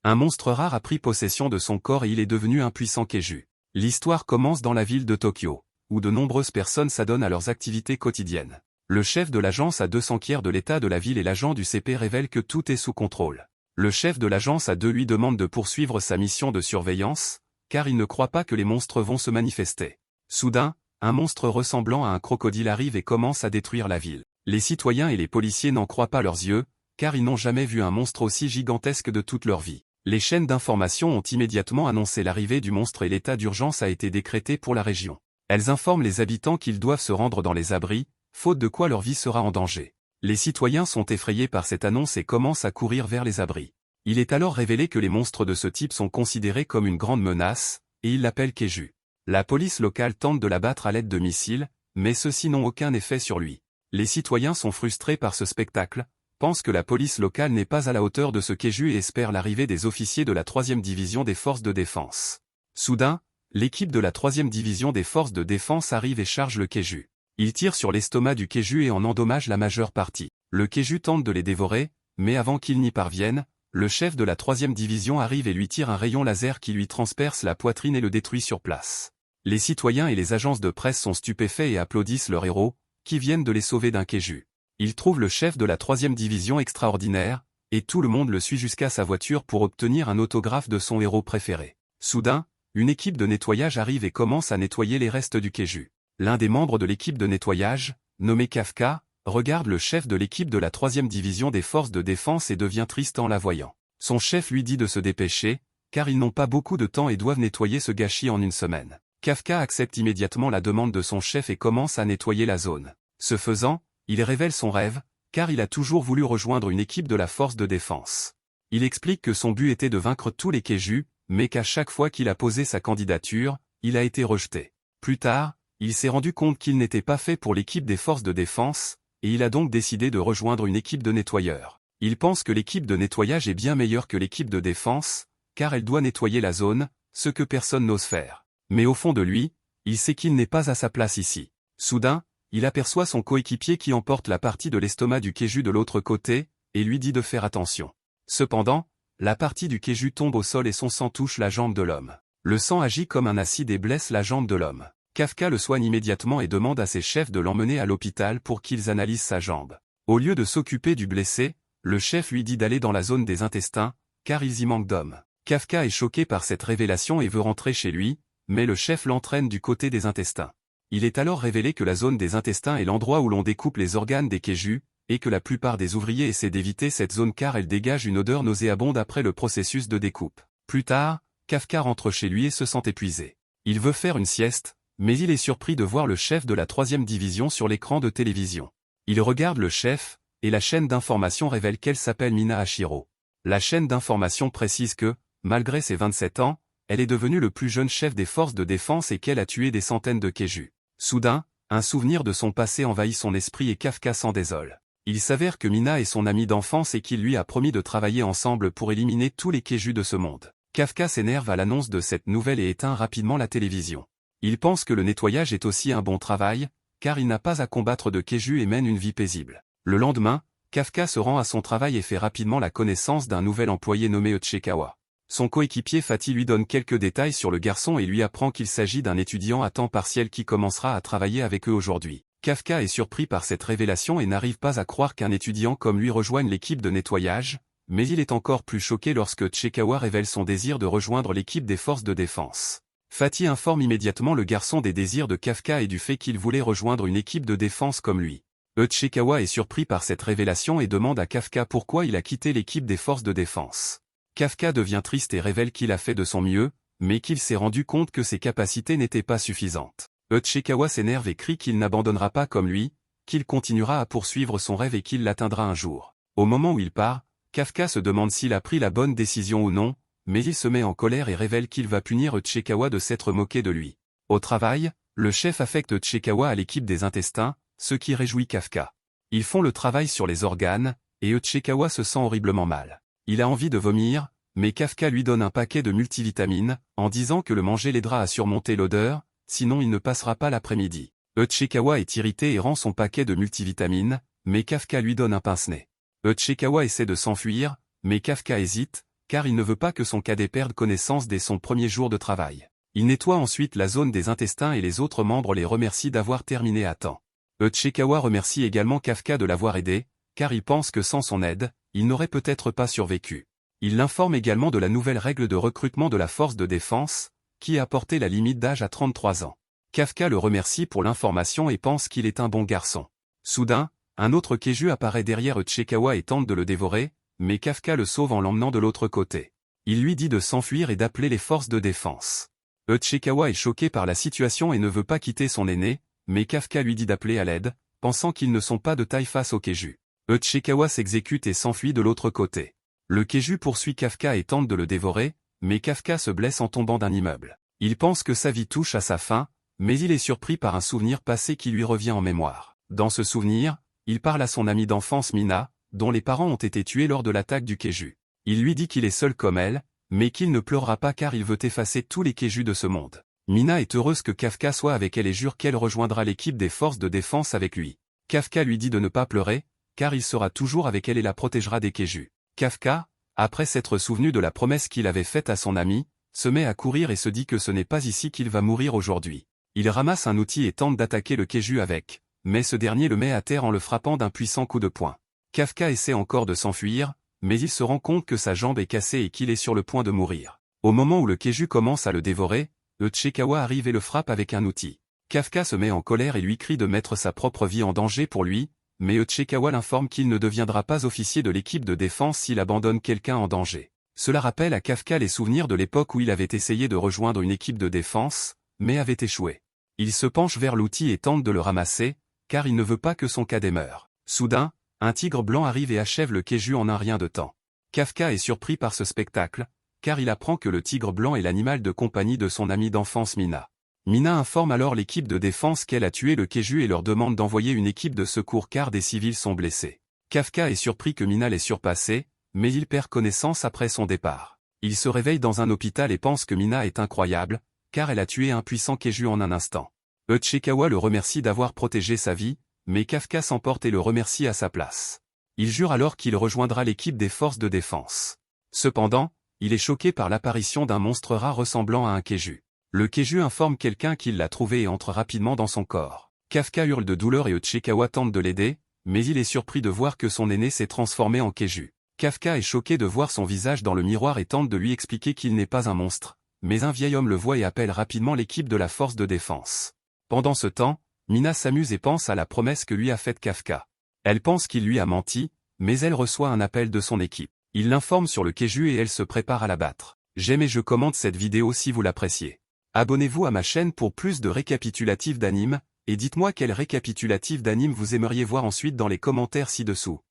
Un monstre rare a pris possession de son corps et il est devenu un puissant Keiju. L'histoire commence dans la ville de Tokyo, où de nombreuses personnes s'adonnent à leurs activités quotidiennes. Le chef de l'agence A200 quiert de l'état de la ville et l'agent du CP révèle que tout est sous contrôle. Le chef de l'agence A2 lui demande de poursuivre sa mission de surveillance, car il ne croit pas que les monstres vont se manifester. Soudain, un monstre ressemblant à un crocodile arrive et commence à détruire la ville. Les citoyens et les policiers n'en croient pas leurs yeux, car ils n'ont jamais vu un monstre aussi gigantesque de toute leur vie. Les chaînes d'information ont immédiatement annoncé l'arrivée du monstre et l'état d'urgence a été décrété pour la région. Elles informent les habitants qu'ils doivent se rendre dans les abris, faute de quoi leur vie sera en danger. Les citoyens sont effrayés par cette annonce et commencent à courir vers les abris. Il est alors révélé que les monstres de ce type sont considérés comme une grande menace, et ils l'appellent Keiju. La police locale tente de l'abattre à l'aide de missiles, mais ceux-ci n'ont aucun effet sur lui. Les citoyens sont frustrés par ce spectacle, pensent que la police locale n'est pas à la hauteur de ce Keiju et espèrent l'arrivée des officiers de la 3e division des forces de défense. Soudain, l'équipe de la 3e division des forces de défense arrive et charge le Keiju. Ils tirent sur l'estomac du Keiju et en endommagent la majeure partie. Le Keiju tente de les dévorer, mais avant qu'ils n'y parviennent, le chef de la 3e division arrive et lui tire un rayon laser qui lui transperce la poitrine et le détruit sur place. Les citoyens et les agences de presse sont stupéfaits et applaudissent leur héros, qui viennent de les sauver d'un Keiju. Ils trouvent le chef de la 3e division extraordinaire, et tout le monde le suit jusqu'à sa voiture pour obtenir un autographe de son héros préféré. Soudain, une équipe de nettoyage arrive et commence à nettoyer les restes du Keiju. L'un des membres de l'équipe de nettoyage, nommé Kafka, regarde le chef de l'équipe de la 3e division des forces de défense et devient triste en la voyant. Son chef lui dit de se dépêcher, car ils n'ont pas beaucoup de temps et doivent nettoyer ce gâchis en une semaine. Kafka accepte immédiatement la demande de son chef et commence à nettoyer la zone. Ce faisant, il révèle son rêve, car il a toujours voulu rejoindre une équipe de la force de défense. Il explique que son but était de vaincre tous les Keiju, mais qu'à chaque fois qu'il a posé sa candidature, il a été rejeté. Plus tard, il s'est rendu compte qu'il n'était pas fait pour l'équipe des forces de défense, et il a donc décidé de rejoindre une équipe de nettoyeurs. Il pense que l'équipe de nettoyage est bien meilleure que l'équipe de défense, car elle doit nettoyer la zone, ce que personne n'ose faire. Mais au fond de lui, il sait qu'il n'est pas à sa place ici. Soudain, il aperçoit son coéquipier qui emporte la partie de l'estomac du Keiju de l'autre côté, et lui dit de faire attention. Cependant, la partie du Keiju tombe au sol et son sang touche la jambe de l'homme. Le sang agit comme un acide et blesse la jambe de l'homme. Kafka le soigne immédiatement et demande à ses chefs de l'emmener à l'hôpital pour qu'ils analysent sa jambe. Au lieu de s'occuper du blessé, le chef lui dit d'aller dans la zone des intestins, car ils y manquent d'hommes. Kafka est choqué par cette révélation et veut rentrer chez lui, mais le chef l'entraîne du côté des intestins. Il est alors révélé que la zone des intestins est l'endroit où l'on découpe les organes des Keiju, et que la plupart des ouvriers essaient d'éviter cette zone car elle dégage une odeur nauséabonde après le processus de découpe. Plus tard, Kafka rentre chez lui et se sent épuisé. Il veut faire une sieste, mais il est surpris de voir le chef de la 3e division sur l'écran de télévision. Il regarde le chef, et la chaîne d'information révèle qu'elle s'appelle Mina Hashiro. La chaîne d'information précise que, malgré ses 27 ans, elle est devenue le plus jeune chef des forces de défense et qu'elle a tué des centaines de Keiju. Soudain, un souvenir de son passé envahit son esprit et Kafka s'en désole. Il s'avère que Mina est son amie d'enfance et qu'il lui a promis de travailler ensemble pour éliminer tous les Keiju de ce monde. Kafka s'énerve à l'annonce de cette nouvelle et éteint rapidement la télévision. Il pense que le nettoyage est aussi un bon travail, car il n'a pas à combattre de Keiju et mène une vie paisible. Le lendemain, Kafka se rend à son travail et fait rapidement la connaissance d'un nouvel employé nommé Uchikawa. Son coéquipier Fatih lui donne quelques détails sur le garçon et lui apprend qu'il s'agit d'un étudiant à temps partiel qui commencera à travailler avec eux aujourd'hui. Kafka est surpris par cette révélation et n'arrive pas à croire qu'un étudiant comme lui rejoigne l'équipe de nettoyage, mais il est encore plus choqué lorsque Uchikawa révèle son désir de rejoindre l'équipe des forces de défense. Fatih informe immédiatement le garçon des désirs de Kafka et du fait qu'il voulait rejoindre une équipe de défense comme lui. Uchikawa est surpris par cette révélation et demande à Kafka pourquoi il a quitté l'équipe des forces de défense. Kafka devient triste et révèle qu'il a fait de son mieux, mais qu'il s'est rendu compte que ses capacités n'étaient pas suffisantes. Uchikawa s'énerve et crie qu'il n'abandonnera pas comme lui, qu'il continuera à poursuivre son rêve et qu'il l'atteindra un jour. Au moment où il part, Kafka se demande s'il a pris la bonne décision ou non, mais il se met en colère et révèle qu'il va punir Uchikawa de s'être moqué de lui. Au travail, le chef affecte Uchikawa à l'équipe des intestins, ce qui réjouit Kafka. Ils font le travail sur les organes, et Uchikawa se sent horriblement mal. Il a envie de vomir, mais Kafka lui donne un paquet de multivitamines, en disant que le manger l'aidera à surmonter l'odeur, sinon il ne passera pas l'après-midi. Uchikawa est irrité et rend son paquet de multivitamines, mais Kafka lui donne un pince-nez. Uchikawa essaie de s'enfuir, mais Kafka hésite, car il ne veut pas que son cadet perde connaissance dès son premier jour de travail. Il nettoie ensuite la zone des intestins et les autres membres les remercient d'avoir terminé à temps. Uchikawa remercie également Kafka de l'avoir aidé, car il pense que sans son aide, il n'aurait peut-être pas survécu. Il l'informe également de la nouvelle règle de recrutement de la force de défense, qui a porté la limite d'âge à 33 ans. Kafka le remercie pour l'information et pense qu'il est un bon garçon. Soudain, un autre Keiju apparaît derrière Uchikawa et tente de le dévorer, mais Kafka le sauve en l'emmenant de l'autre côté. Il lui dit de s'enfuir et d'appeler les forces de défense. Uchikawa est choqué par la situation et ne veut pas quitter son aîné, mais Kafka lui dit d'appeler à l'aide, pensant qu'ils ne sont pas de taille face au Keiju. Uchikawa s'exécute et s'enfuit de l'autre côté. Le Keiju poursuit Kafka et tente de le dévorer, mais Kafka se blesse en tombant d'un immeuble. Il pense que sa vie touche à sa fin, mais il est surpris par un souvenir passé qui lui revient en mémoire. Dans ce souvenir, il parle à son amie d'enfance Mina, dont les parents ont été tués lors de l'attaque du Keiju. Il lui dit qu'il est seul comme elle, mais qu'il ne pleurera pas car il veut effacer tous les Keiju de ce monde. Mina est heureuse que Kafka soit avec elle et jure qu'elle rejoindra l'équipe des forces de défense avec lui. Kafka lui dit de ne pas pleurer, car il sera toujours avec elle et la protégera des Keiju. Kafka, après s'être souvenu de la promesse qu'il avait faite à son ami, se met à courir et se dit que ce n'est pas ici qu'il va mourir aujourd'hui. Il ramasse un outil et tente d'attaquer le Keiju avec, mais ce dernier le met à terre en le frappant d'un puissant coup de poing. Kafka essaie encore de s'enfuir, mais il se rend compte que sa jambe est cassée et qu'il est sur le point de mourir. Au moment où le Keiju commence à le dévorer, Uchikawa arrive et le frappe avec un outil. Kafka se met en colère et lui crie de mettre sa propre vie en danger pour lui, mais Uchikawa l'informe qu'il ne deviendra pas officier de l'équipe de défense s'il abandonne quelqu'un en danger. Cela rappelle à Kafka les souvenirs de l'époque où il avait essayé de rejoindre une équipe de défense, mais avait échoué. Il se penche vers l'outil et tente de le ramasser, car il ne veut pas que son cadet meure. Soudain, un tigre blanc arrive et achève le Keiju en un rien de temps. Kafka est surpris par ce spectacle, car il apprend que le tigre blanc est l'animal de compagnie de son amie d'enfance Mina. Mina informe alors l'équipe de défense qu'elle a tué le Keiju et leur demande d'envoyer une équipe de secours car des civils sont blessés. Kafka est surpris que Mina l'ait surpassé, mais il perd connaissance après son départ. Il se réveille dans un hôpital et pense que Mina est incroyable, car elle a tué un puissant Keiju en un instant. Uchikawa le remercie d'avoir protégé sa vie, mais Kafka s'emporte et le remercie à sa place. Il jure alors qu'il rejoindra l'équipe des forces de défense. Cependant, il est choqué par l'apparition d'un monstre rat ressemblant à un Keiju. Le Keiju informe quelqu'un qu'il l'a trouvé et entre rapidement dans son corps. Kafka hurle de douleur et Uchikawa tente de l'aider, mais il est surpris de voir que son aîné s'est transformé en Keiju. Kafka est choqué de voir son visage dans le miroir et tente de lui expliquer qu'il n'est pas un monstre, mais un vieil homme le voit et appelle rapidement l'équipe de la force de défense. Pendant ce temps, Mina s'amuse et pense à la promesse que lui a faite Kafka. Elle pense qu'il lui a menti, mais elle reçoit un appel de son équipe. Il l'informe sur le Keiju et elle se prépare à l'abattre. J'aime et je commente cette vidéo si vous l'appréciez. Abonnez-vous à ma chaîne pour plus de récapitulatifs d'animes, et dites-moi quel récapitulatif d'anime vous aimeriez voir ensuite dans les commentaires ci-dessous.